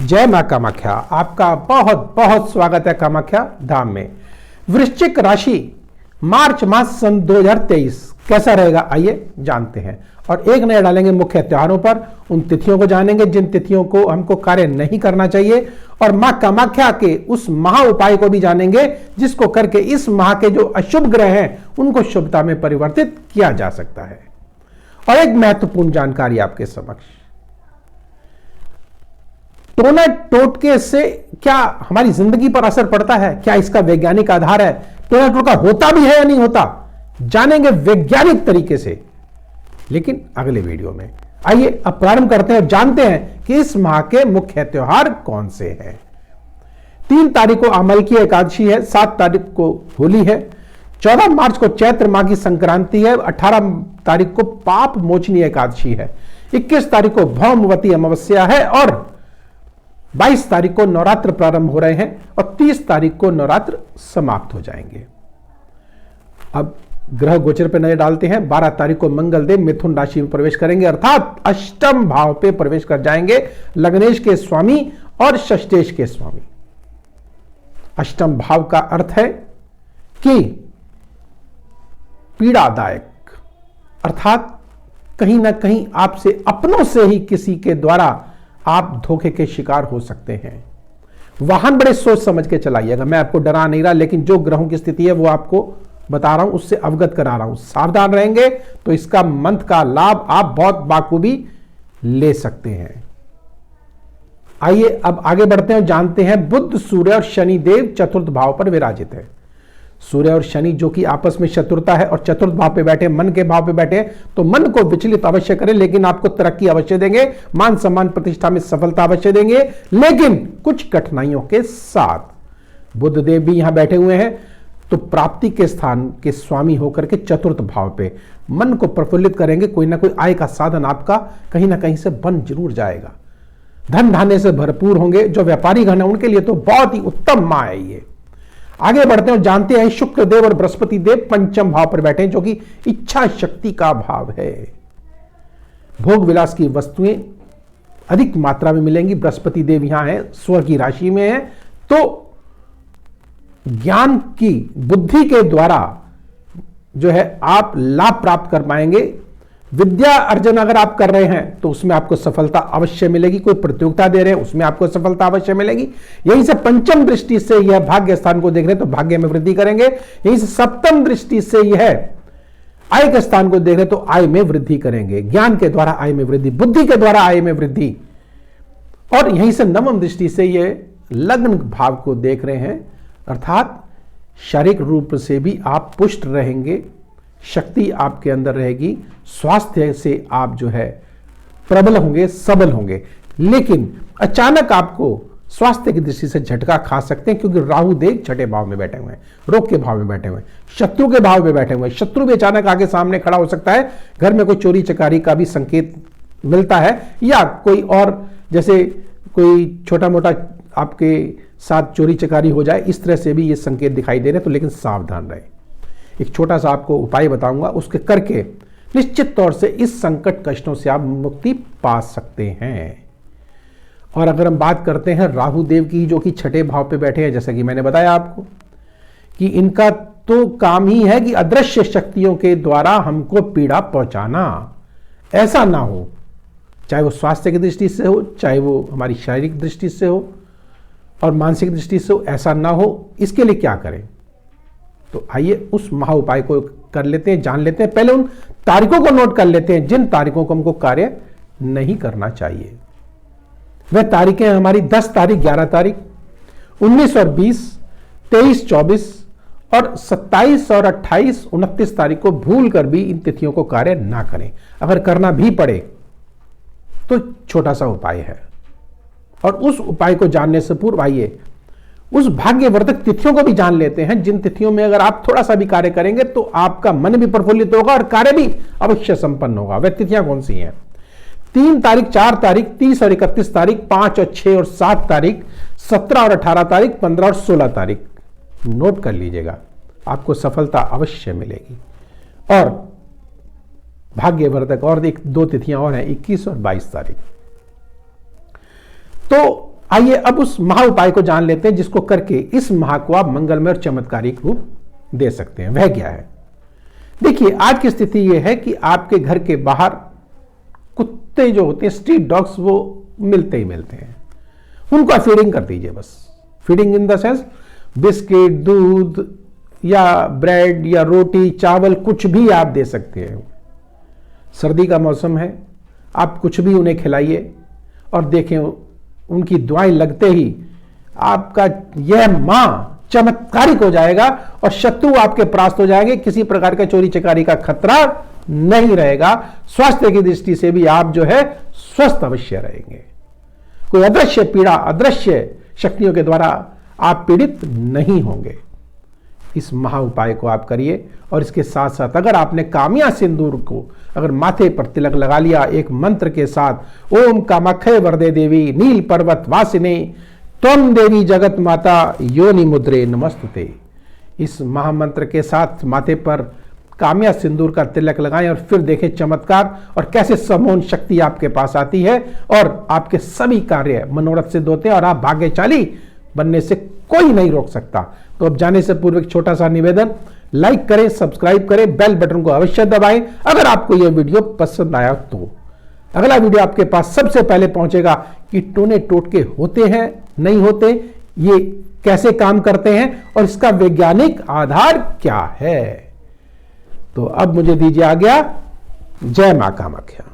जय मां कामाख्या। आपका बहुत बहुत स्वागत है कामाख्या धाम में। वृश्चिक राशि मार्च मास सन 2023 कैसा रहेगा, आइए जानते हैं। और एक नजर डालेंगे मुख्य त्योहारों पर, उन तिथियों को जानेंगे जिन तिथियों को हमको कार्य नहीं करना चाहिए, और मां कामाख्या के उस महा उपाय को भी जानेंगे जिसको करके इस माह के जो अशुभ ग्रह हैं उनको शुभता में परिवर्तित किया जा सकता है। और एक महत्वपूर्ण जानकारी आपके समक्ष, टोना टोटके से क्या हमारी जिंदगी पर असर पड़ता है, क्या इसका वैज्ञानिक आधार है, टोना टोटका होता भी है या नहीं होता, जानेंगे वैज्ञानिक तरीके से, लेकिन अगले वीडियो में। आइए अब प्रारंभ करते हैं और जानते हैं कि इस माह के मुख्य त्योहार कौन से हैं। 3 तारीख को अमल की एकादशी है, 7 तारीख को होली है, 14 मार्च को चैत्र माह की संक्रांति है, 18 तारीख को पाप मोचनी एकादशी है, 21 तारीख को भौमवती अमावस्या है, और 22 तारीख को नवरात्र प्रारंभ हो रहे हैं और 30 तारीख को नवरात्र समाप्त हो जाएंगे। अब ग्रह गोचर पर नजर डालते हैं। 12 तारीख को मंगल देव मिथुन राशि में प्रवेश करेंगे, अर्थात अष्टम भाव पे प्रवेश कर जाएंगे, लग्नेश के स्वामी और षष्ठेश के स्वामी। अष्टम भाव का अर्थ है कि पीड़ादायक, अर्थात कहीं ना कहीं आपसे अपनों से ही किसी के द्वारा आप धोखे के शिकार हो सकते हैं। वाहन बड़े सोच समझ के चलाइएगा। मैं आपको डरा नहीं रहा, लेकिन जो ग्रहों की स्थिति है वो आपको बता रहा हूं, उससे अवगत करा रहा हूं। सावधान रहेंगे तो इसका मंत्र का लाभ आप बहुत बाखूबी ले सकते हैं। आइए अब आगे बढ़ते हैं और जानते हैं। बुध, सूर्य और शनि देव चतुर्थ भाव पर विराजित है। सूर्य और शनि जो कि आपस में शत्रुता है और चतुर्थ भाव पे बैठे, मन के भाव पे बैठे, तो मन को विचलित अवश्य करें, लेकिन आपको तरक्की अवश्य देंगे, मान सम्मान प्रतिष्ठा में सफलता अवश्य देंगे, लेकिन कुछ कठिनाइयों के साथ। बुध देव भी यहां बैठे हुए हैं, तो प्राप्ति के स्थान के स्वामी होकर के चतुर्थ भाव पे मन को प्रफुल्लित करेंगे। कोई ना कोई आय का साधन आपका कहीं ना कहीं से बन जरूर जाएगा। धन धान्य से भरपूर होंगे। जो व्यापारी गण है उनके लिए तो बहुत ही उत्तम माह है ये। आगे बढ़ते हैं और जानते हैं। शुक्र देव और बृहस्पति देव पंचम भाव पर बैठे हैं, जो कि इच्छा शक्ति का भाव है। भोग विलास की वस्तुएं अधिक मात्रा में मिलेंगी। बृहस्पति देव यहां है, स्वर्ग की राशि में है, तो ज्ञान की बुद्धि के द्वारा जो है आप लाभ प्राप्त कर पाएंगे। विद्या अर्जन अगर आप कर रहे हैं तो उसमें आपको सफलता अवश्य मिलेगी। कोई प्रतियोगिता दे रहे हैं उसमें आपको सफलता अवश्य मिलेगी। यहीं से पंचम दृष्टि से यह भाग्य स्थान को देख रहे हैं तो भाग्य में वृद्धि करेंगे। यहीं से सप्तम दृष्टि से यह आय के स्थान को देख रहे हैं तो आय में वृद्धि करेंगे। ज्ञान के द्वारा आय में वृद्धि, बुद्धि के द्वारा आय में वृद्धि। और यहीं से नवम दृष्टि से यह लग्न भाव को देख रहे हैं, अर्थात शारीरिक रूप से भी आप पुष्ट रहेंगे, शक्ति आपके अंदर रहेगी, स्वास्थ्य से आप जो है प्रबल होंगे, सबल होंगे। लेकिन अचानक आपको स्वास्थ्य की दृष्टि से झटका खा सकते हैं, क्योंकि राहु देव छठे भाव में बैठे हुए हैं, रोग के भाव में बैठे हुए हैं, शत्रु के भाव में बैठे हुए हैं। शत्रु भी अचानक आगे सामने खड़ा हो सकता है। घर में कोई चोरी चकारी का भी संकेत मिलता है, या कोई और जैसे कोई छोटा मोटा आपके साथ चोरी चकारी हो जाए, इस तरह से भी ये संकेत दिखाई दे रहे हैं। तो लेकिन सावधान रहे। एक छोटा सा आपको उपाय बताऊंगा, उसके करके निश्चित तौर से इस संकट कष्टों से आप मुक्ति पा सकते हैं। और अगर हम बात करते हैं राहु देव की, जो कि छठे भाव पे बैठे हैं, जैसा कि मैंने बताया आपको कि इनका तो काम ही है कि अदृश्य शक्तियों के द्वारा हमको पीड़ा पहुंचाना। ऐसा ना हो, चाहे वो स्वास्थ्य की दृष्टि से हो, चाहे वो हमारी शारीरिक दृष्टि से हो और मानसिक दृष्टि से हो, ऐसा ना हो। इसके लिए क्या करें, तो आइए उस महा उपाय को कर लेते हैं, जान लेते हैं। पहले उन तारीखों को नोट कर लेते हैं जिन तारीखों को हमको कार्य नहीं करना चाहिए। वह तारीखें हमारी 10 तारीख, 11 तारीख, 19 और 20, 23, 24 और 27 और 28, 29 तारीख को भूल कर भी इन तिथियों को कार्य ना करें। अगर करना भी पड़े तो छोटा सा उपाय है। और उस उपाय को जानने से पूर्व आइए उस भाग्यवर्धक तिथियों को भी जान लेते हैं, जिन तिथियों में अगर आप थोड़ा सा भी कार्य करेंगे तो आपका मन भी प्रफुल्लित होगा और कार्य भी अवश्य संपन्न होगा। वह तिथियां कौन सी हैं? 3 तारीख, 4 तारीख, 30 और 31 तारीख, 5 और 6 और 7 तारीख, 17 और 18 तारीख, 15 और 16 तारीख। नोट कर लीजिएगा, आपको सफलता अवश्य मिलेगी। और भाग्यवर्धक और 2 तिथियां और हैं, 21 और 22 तारीख। तो आइए अब उस महा उपाय को जान लेते हैं जिसको करके इस महा को आप मंगलमय और चमत्कारिक रूप दे सकते हैं। वह क्या है? देखिए, आज की स्थिति यह है कि आपके घर के बाहर कुत्ते जो होते हैं, स्ट्रीट डॉग्स, वो मिलते ही मिलते हैं। उनको फीडिंग कर दीजिए। बस feeding in the sense biscuit, दूध या ब्रेड या रोटी, चावल, कुछ भी आप दे सकते हैं। सर्दी का मौसम है, आप कुछ भी उन्हें खिलाइए और देखें उनकी दुआएं लगते ही आपका यह मां चमत्कारिक हो जाएगा और शत्रु आपके परास्त हो जाएंगे। किसी प्रकार का चोरी चकारी का खतरा नहीं रहेगा। स्वास्थ्य की दृष्टि से भी आप जो है स्वस्थ अवश्य रहेंगे। कोई अदृश्य पीड़ा, अदृश्य शक्तियों के द्वारा आप पीड़ित नहीं होंगे। इस महा उपाय को आप करिए। और इसके साथ साथ अगर आपने कामिया सिंदूर को अगर माथे पर तिलक लगा लिया एक मंत्र के साथ, ओम कामाख्ये वरदे देवी नील पर्वत वासिने त्वं देवी जगत माता योनि मुद्रे नमस्तुते, इस महामंत्र के साथ माथे पर कामिया सिंदूर का तिलक लगाएं और फिर देखें चमत्कार और कैसे समोन शक्ति आपके पास आती है और आपके सभी कार्य मनोरथ सिद्ध होते हैं और आप भाग्यशाली बनने से कोई नहीं रोक सकता। तो अब जाने से पूर्व एक छोटा सा निवेदन, लाइक करें, सब्सक्राइब करें, बेल बटन को अवश्य दबाएं अगर आपको यह वीडियो पसंद आया तो। अगला वीडियो आपके पास सबसे पहले पहुंचेगा कि टोने टोटके होते हैं, नहीं होते, ये कैसे काम करते हैं और इसका वैज्ञानिक आधार क्या है। तो अब मुझे दीजिए आज्ञा। जय मां कामाख्या।